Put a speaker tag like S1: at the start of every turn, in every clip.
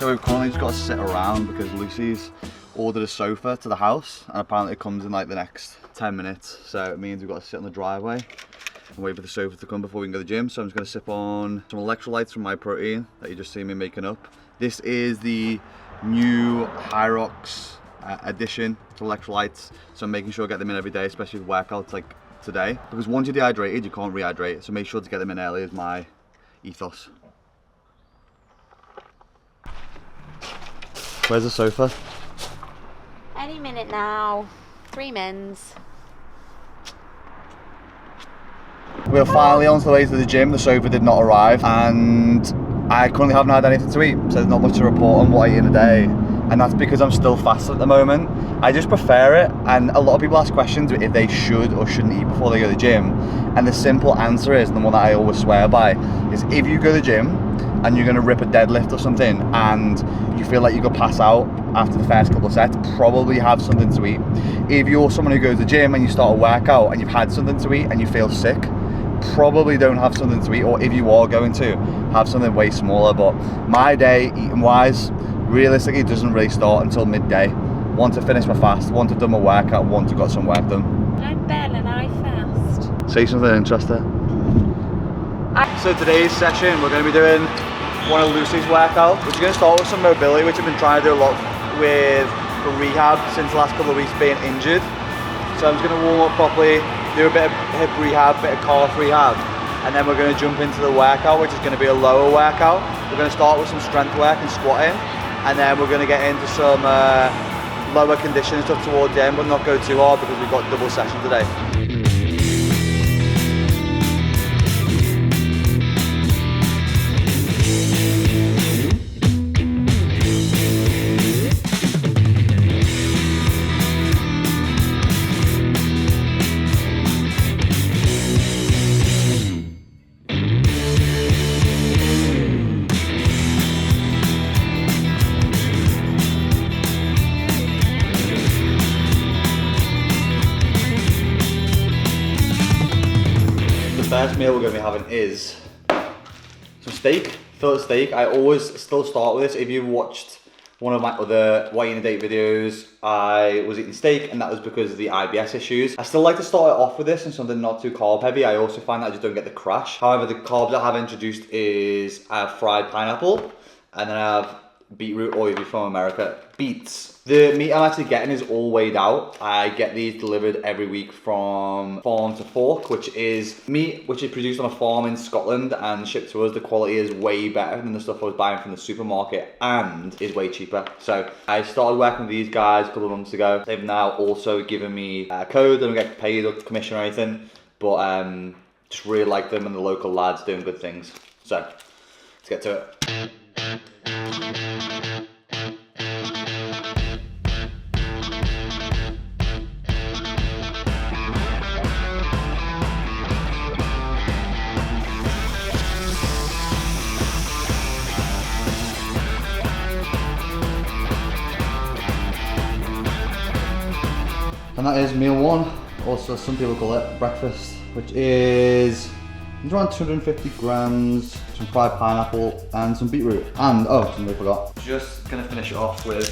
S1: So we've currently just got to sit around because Lucy's ordered a sofa to the house and apparently it comes in like the next 10 minutes. So it means we've got to sit on the driveway and wait for the sofa to come before we can go to the gym. So I'm just going to sip on some electrolytes from MyCoaching that you just see me making up. This is the new Hyrox addition to electrolytes. So I'm making sure I get them in every day, especially with workouts like today. Because once you're dehydrated, you can't rehydrate. So make sure to get them in early is my ethos. Where's the sofa?
S2: Any minute now. 3 mins.
S1: We're finally on the way to the gym. The sofa did not arrive and I currently haven't had anything to eat, so there's not much to report on what I eat in a day. And that's because I'm still fasting at the moment. I just prefer it, and a lot of people ask questions if they should or shouldn't eat before they go to the gym. And the simple answer is, and the one that I always swear by, is if you go to the gym and you're gonna rip a deadlift or something and you feel like you could pass out after the first couple of sets, probably have something to eat. If you're someone who goes to the gym and you start a workout and you've had something to eat and you feel sick, probably don't have something to eat, or if you are going to, have something way smaller. But my day, eating wise, realistically doesn't really start until midday. Once I finish my fast, once I've done my workout, once I've got some work done.
S2: I'm Belle and I fast.
S1: Say something interesting. So today's session, we're going to be doing one of Lucy's workouts, which is going to start with some mobility, which I've been trying to do a lot with for rehab since the last couple of weeks being injured. So I'm just going to warm up properly, do a bit of hip rehab, bit of calf rehab, and then we're going to jump into the workout, which is going to be a lower workout. We're going to start with some strength work and squatting, and then we're going to get into some lower conditioning stuff towards the end, but not go too hard because we've got double session today. First meal we're going to be having is some steak, fillet steak. I always still start with this. If you've watched one of my other Why Eating a Date videos, I was eating steak and that was because of the IBS issues. I still like to start it off with this and something not too carb heavy. I also find that I just don't get the crash. However, the carbs I have introduced is I have fried pineapple and then I have beetroot, or if you're from America, beets. The meat I'm actually getting is all weighed out. I get these delivered every week from Farm to Fork, which is meat which is produced on a farm in Scotland and shipped to us. The quality is way better than the stuff I was buying from the supermarket and is way cheaper. So I started working with these guys a couple of months ago. They've now also given me a code. I don't get paid or commission or anything, but just really like them and the local lads doing good things. So let's get to it. And that is meal one, also some people call it breakfast, which is around 250 grams, some fried pineapple and some beetroot. And, oh, something I forgot. Just gonna finish it off with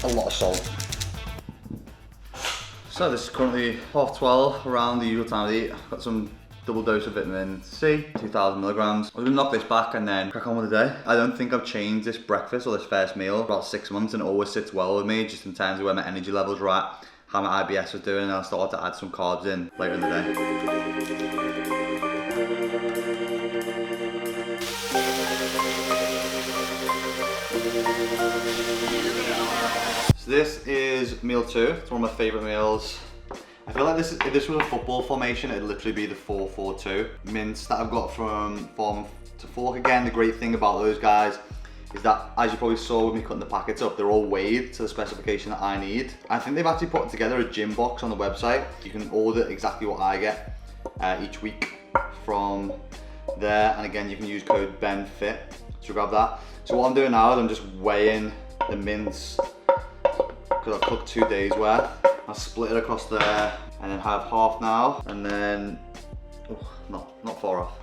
S1: a lot of salt. So this is currently 12:30, around the usual time to eat. I've got some double dose of vitamin C, 2,000 milligrams. I'm gonna knock this back and then crack on with the day. I don't think I've changed this breakfast or this first meal for about 6 months and it always sits well with me, just in terms of where my energy levels are at, how my IBS was doing, and I'll start to add some carbs in later in the day. So this is meal two. It's one of my favorite meals. I feel like if this was a football formation, it'd literally be the 4-4-2. Mince that I've got from Farm to Fork. Again, the great thing about those guys is that, as you probably saw with me cutting the packets up, they're all weighed to the specification that I need. I think they've actually put together a gym box on the website. You can order exactly what I get each week from there. And again, you can use code BENFIT to grab that. So what I'm doing now is I'm just weighing the mince, because I've cooked 2 days worth. I'll split it across there and then have half now, and then, oh, not far off,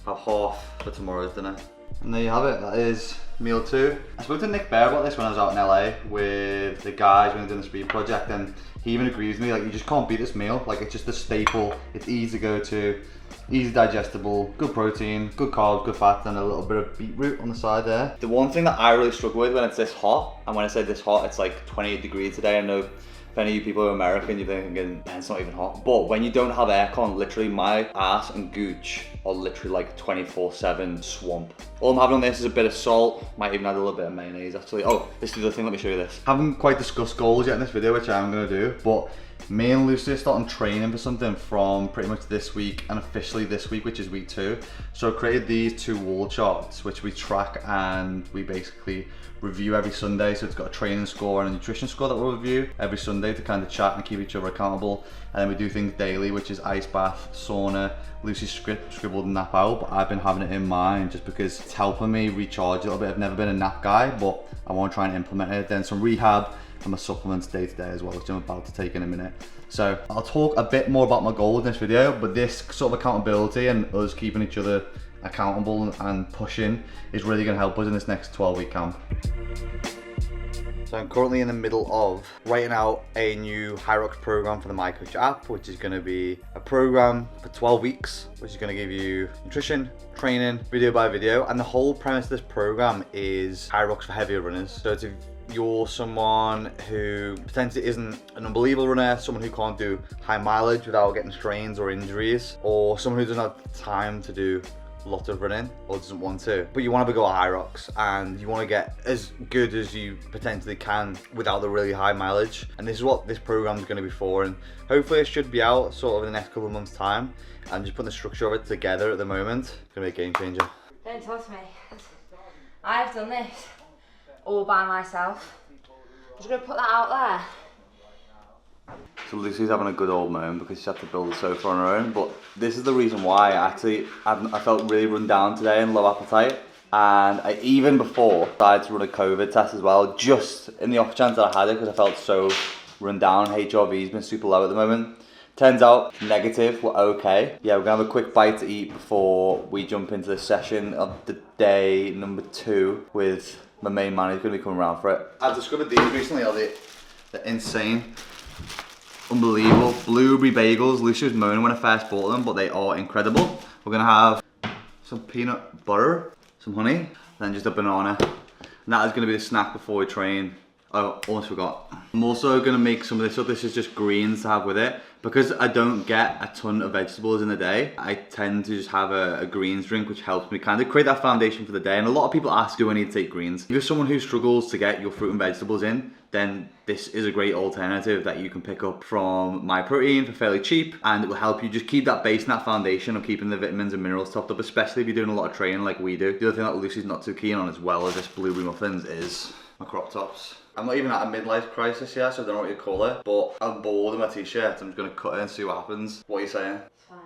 S1: have half for tomorrow's dinner. And there you have it, that is meal 2. I spoke to Nick Bear about this when I was out in LA with the guys when we were doing the speed project, and he even agrees with me, like, you just can't beat this meal. Like, it's just a staple, it's easy to go to, easy digestible, good protein, good carbs, good fat, and a little bit of beetroot on the side there. The one thing that I really struggle with when it's this hot, and when I say this hot, it's like 28 degrees today. I know if any of you people are American, you're thinking, man, it's not even hot. But when you don't have aircon, literally my ass and gooch are literally like 24/7 swamp. All I'm having on this is a bit of salt, might even add a little bit of mayonnaise actually. Oh, this is the thing, let me show you this. Haven't quite discussed goals yet in this video, which I'm gonna do, but me and Lucy are starting training for something from pretty much this week and officially this week, which is week 2. So I created these 2 wall charts, which we track and we basically review every Sunday. So it's got a training score and a nutrition score that we'll review every Sunday to kind of chat and keep each other accountable. And then we do things daily, which is ice bath, sauna. Lucy's scribbled nap out, but I've been having it in mind just because it's helping me recharge a little bit. I've never been a nap guy, but I want to try and implement it. Then some rehab and my supplements day to day as well, which I'm about to take in a minute. So I'll talk a bit more about my goals in this video, but this sort of accountability and us keeping each other accountable and pushing is really going to help us in this next 12-week camp. So I'm currently in the middle of writing out a new Hyrox program for the MyCoaching app, which is going to be a program for 12 weeks, which is going to give you nutrition, training, video by video. And the whole premise of this program is Hyrox for heavier runners. So it's if you're someone who potentially isn't an unbelievable runner, someone who can't do high mileage without getting strains or injuries, or someone who doesn't have time to do lot of running or doesn't want to, but you want to go at Hyrox and you want to get as good as you potentially can without the really high mileage. And this is what this program is going to be for, and hopefully it should be out sort of in the next couple of months time. I'm just putting the structure of it together at the moment. It's going to be a game changer.
S2: Don't talk to me. I've done this all by myself. I'm just going to put that out there.
S1: So Lucy's having a good old moment because she had to build the sofa on her own, but this is the reason why I felt really run down today and low appetite. And I even before decided to run a COVID test as well, just in the off chance that I had it, because I felt so run down. HRV's been super low at the moment. Turns out negative, we're okay. Yeah, we're gonna have a quick bite to eat before we jump into the session of the day number 2 with my main man. He's gonna be coming around for it. I've discovered these recently, they're insane. Unbelievable. Blueberry bagels. Lucy was moaning when I first bought them, but they are incredible. We're gonna have some peanut butter, some honey, then just a banana. And that is gonna be the snack before we train. Oh, almost forgot. I'm also gonna make some of this up. This is just greens to have with it. Because I don't get a ton of vegetables in a day, I tend to just have a greens drink, which helps me kind of create that foundation for the day. And a lot of people ask, do I need to take greens? If you're someone who struggles to get your fruit and vegetables in, then this is a great alternative that you can pick up from MyProtein for fairly cheap, and it will help you just keep that base and that foundation of keeping the vitamins and minerals topped up, especially if you're doing a lot of training like we do. The other thing that Lucy's not too keen on as well as this blueberry muffins is my crop tops. I'm not even at a midlife crisis yet, so I don't know what you call it, but I'm bored of my t-shirt. I'm just gonna cut it and see what happens. What are you saying?
S2: It's fine.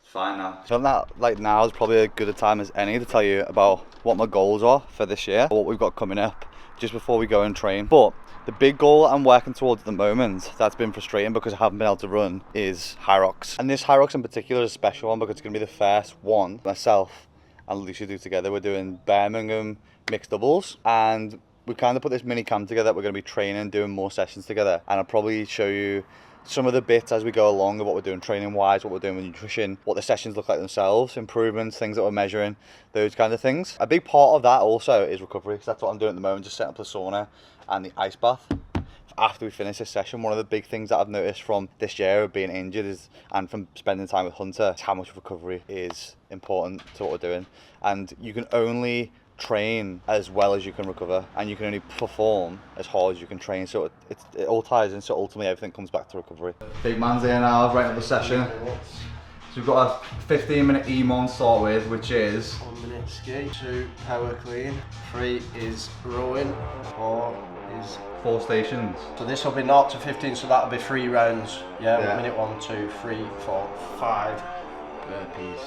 S1: It's fine now. So that, like, now is probably as good a time as any to tell you about what my goals are for this year, what we've got coming up just before we go and train. But the big goal I'm working towards at the moment that's been frustrating because I haven't been able to run is Hyrox. And this Hyrox in particular is a special one because it's gonna be the first one myself and Lucy do together. We're doing Birmingham mixed doubles, and we kind of put this mini camp together that we're going to be training, doing more sessions together. And I'll probably show you some of the bits as we go along of what we're doing training wise, what we're doing with nutrition, what the sessions look like themselves, improvements, things that we're measuring, those kind of things. A big part of that also is recovery, because that's what I'm doing at the moment, just setting up the sauna and the ice bath. After we finish this session, one of the big things that I've noticed from this year of being injured and from spending time with Hunter is how much recovery is important to what we're doing. And you can only train as well as you can recover, and you can only perform as hard as you can train. So it all ties in, so ultimately everything comes back to recovery. Big man's here now, right up the session. So we've got a 15-minute EMON to start with, which is
S3: 1 minute ski, 2 power clean, 3 is rowing, 4 is
S1: 4 stations.
S3: So this will be 0 to 15, so that'll be 3 rounds. Yeah. Minute 1, 2, 3, 4, 5 burpees.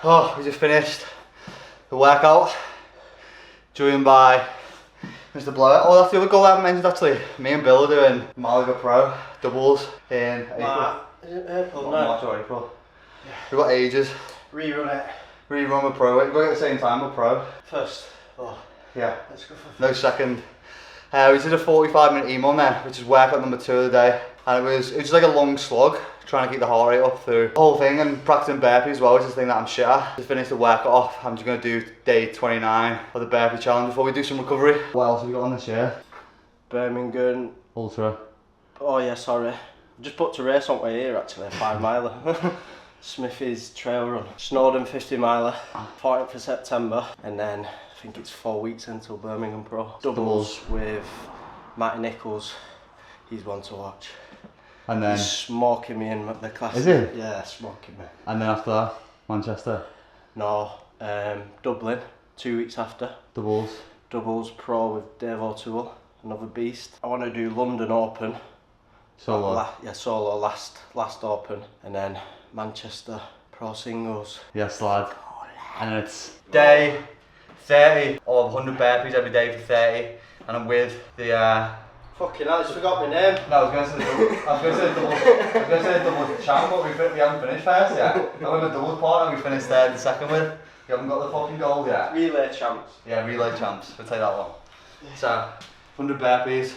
S1: Oh, we just finished the workout, joined by Mr. Blower. Oh, that's the other goal I haven't mentioned actually. Me and Bill are doing Malaga Pro doubles in April.
S3: Is it April?
S1: March or April. Yeah. We've got ages.
S3: Rerun it.
S1: Rerun with Pro. We're going at the same time with Pro.
S3: First. Oh.
S1: Yeah.
S3: Let's go for
S1: No second. We did a 45-minute EMOM there, which is workout number 2 of the day. And it was just like a long slog, trying to keep the heart rate up through the whole thing, and practicing burpees as well, which is the thing that I'm shit at. Just finished the workout off. I'm just going to do day 29 of the burpee challenge before we do some recovery. What else have we got on this year?
S3: Birmingham.
S1: Ultra.
S3: Oh yeah, sorry. Just booked a race on way here actually, a 5 miler. Smithy's trail run. Snowdon 50 miler, 14th of September, and then I think it's 4 weeks until Birmingham Pro. Doubles with Matty Nichols. He's one to watch.
S1: And then
S3: he's smoking me in the class.
S1: Is he?
S3: Yeah, smoking me.
S1: And then after that, Manchester.
S3: No, Dublin 2 weeks after.
S1: Doubles.
S3: Doubles Pro with Dave O'Toole, another beast. I want to do London Open.
S1: Solo.
S3: Solo last Open, and then Manchester Pro Singles.
S1: Yes, lad. And it's day 30 of 100 burpees every day for 30, and I'm with the
S3: fucking hell, I just forgot my name.
S1: No, I was going to say the doubles champ, but we haven't finished first yet. I went with the doubles partner, we finished third and second with. You haven't got the fucking gold yet.
S3: Relay champs.
S1: Yeah, relay champs. We'll take that one. So, 100 burpees.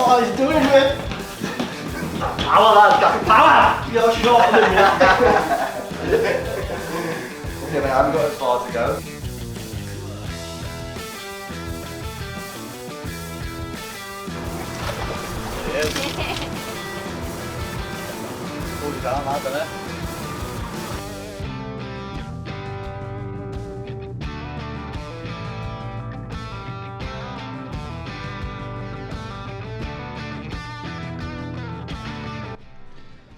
S3: Oh, he's doing it!
S1: Power, lad, power!
S3: You're shorter than me.
S1: Okay, mate, I haven't got as far to go. It is. Pull you down, lad, doesn't it?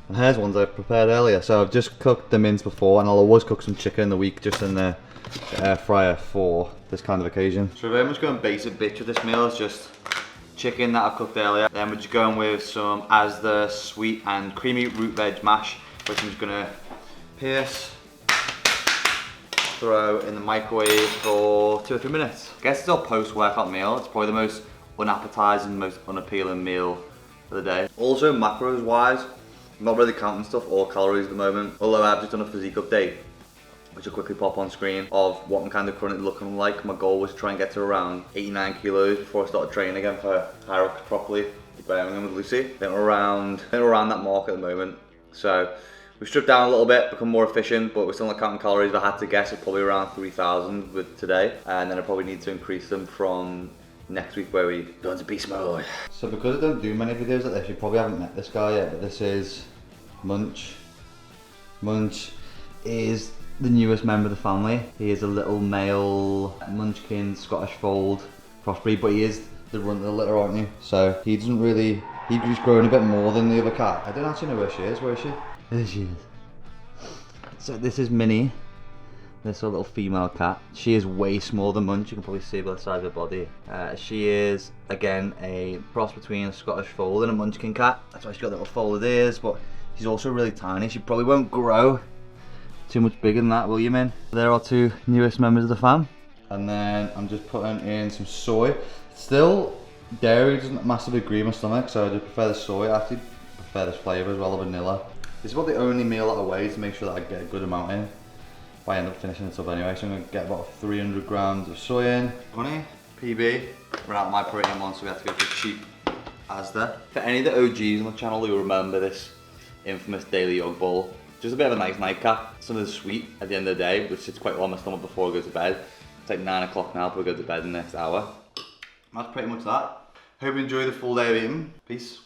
S1: And here's ones I prepared earlier. So I've just cooked the mince before, and I'll always cook some chicken in the week just in the air fryer for this kind of occasion. So we're very much going basic bitch with this meal. It's just chicken that I've cooked earlier. Then we're just going with some Asda sweet and creamy root veg mash, which I'm just gonna pierce, throw in the microwave for 2 or 3 minutes. I guess it's our post-workout meal. It's probably the most unappetizing, most unappealing meal of the day. Also macros wise, I'm not really counting stuff or calories at the moment, although I've just done a physique update, which will quickly pop on screen, of what I'm kind of currently looking like. My goal was to try and get to around 89 kilos before I started training again for Hyrox properly, Birmingham with Lucy. I think we're around that mark at the moment. So we've stripped down a little bit, become more efficient, but we're still not counting calories. If I had to guess, it's probably around 3,000 with today, and then I probably need to increase them from next week where we go into beast mode. So because I don't do many videos like this, you probably haven't met this guy yet, but this is Munch. Munch is the newest member of the family. He is a little male Munchkin Scottish fold crossbreed, but he is the runt of the litter, aren't you? So he's growing a bit more than the other cat. I don't actually know where she is. Where is she? There she is. So this is Minnie. This little female cat. She is way smaller than Munch. You can probably see by the size of her body. She is, again, a cross between a Scottish fold and a Munchkin cat. That's why she's got little folded ears, but she's also really tiny. She probably won't grow too much bigger than that, will you, Min? There are 2 newest members of the fam. And then I'm just putting in some soy. Still, dairy doesn't massively agree with my stomach, so I just prefer the soy. I actually prefer this flavour as well, the vanilla. This is about the only meal that I weigh to make sure that I get a good amount in. If I end up finishing this up anyway, so I'm going to get about 300 grams of soy in. Honey, PB, we're out my protein one, so we have to go for cheap Asda. For any of the OGs on the channel who remember this infamous daily yog bowl, just a bit of a nice nightcap, something sweet at the end of the day, which sits quite well on my stomach before I go to bed. It's like 9 o'clock now, but I go to bed in the next hour. That's pretty much that. Hope you enjoy the full day of eating. Peace.